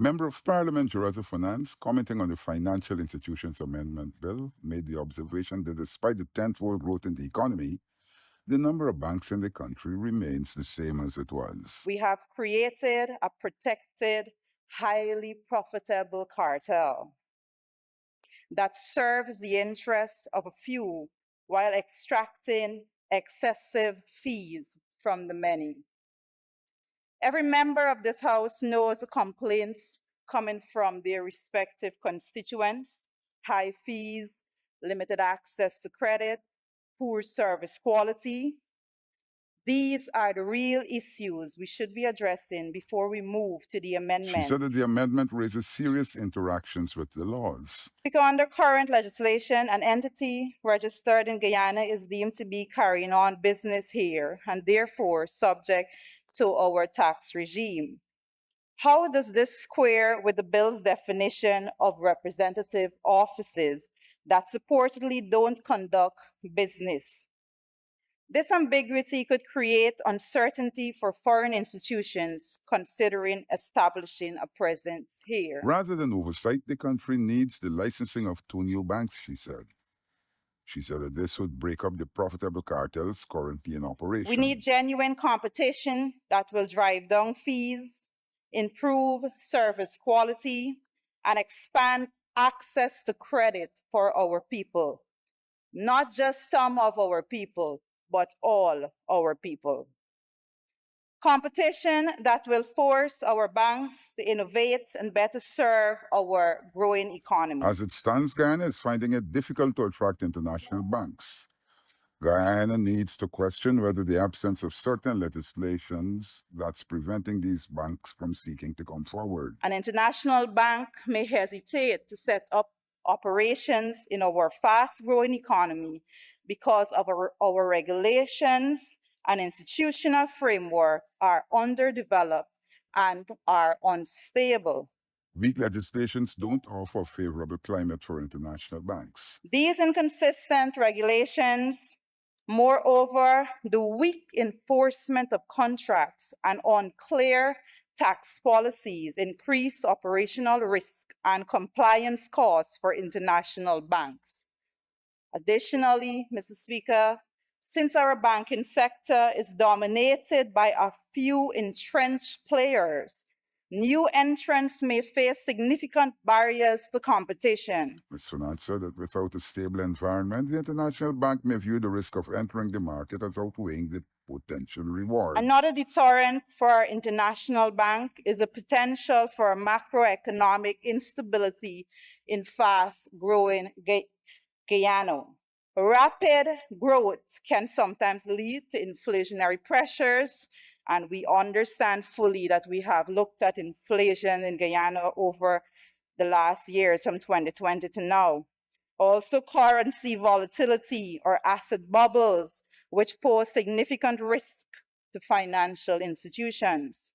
Member of Parliament Juretha Fernandes, commenting on the Financial Institutions Amendment Bill, made the observation that despite the tenfold growth in the economy, the number of banks in the country remains the same as it was. We have created a protected, highly profitable cartel that serves the interests of a few while extracting excessive fees from the many. Every member of this House knows the complaints coming from their respective constituents: high fees, limited access to credit, poor service quality. These are the real issues we should be addressing before we move to the amendment. She said that the amendment raises serious interactions with the laws. Because under current legislation, an entity registered in Guyana is deemed to be carrying on business here and therefore subject to our tax regime. How does this square with the bill's definition of representative offices that supposedly don't conduct business? This ambiguity could create uncertainty for foreign institutions considering establishing a presence here. Rather than oversight, the country needs the licensing of 2 new banks, she said. She said that this would break up the profitable cartels currently in operation. We need genuine competition that will drive down fees, improve service quality, and expand access to credit for our people. Not just some of our people, but all our people. Competition that will force our banks to innovate and better serve our growing economy. As it stands, Guyana is finding it difficult to attract international banks. Guyana needs to question whether the absence of certain legislations that's preventing these banks from seeking to come forward. An international bank may hesitate to set up operations in our fast-growing economy because of our regulations and institutional framework are underdeveloped and are unstable. Weak legislations don't offer a favorable climate for international banks. These inconsistent regulations, moreover, the weak enforcement of contracts and unclear tax policies increase operational risk and compliance costs for international banks. Additionally, Mr. Speaker, since our banking sector is dominated by a few entrenched players, new entrants may face significant barriers to competition. Ms. Fernandes said that without a stable environment, the international bank may view the risk of entering the market as outweighing the potential reward. Another deterrent for our international bank is the potential for macroeconomic instability in fast-growing Guyana. Rapid growth can sometimes lead to inflationary pressures, and we understand fully that we have looked at inflation in Guyana over the last years from 2020 to now. Also, currency volatility or asset bubbles, which pose significant risk to financial institutions.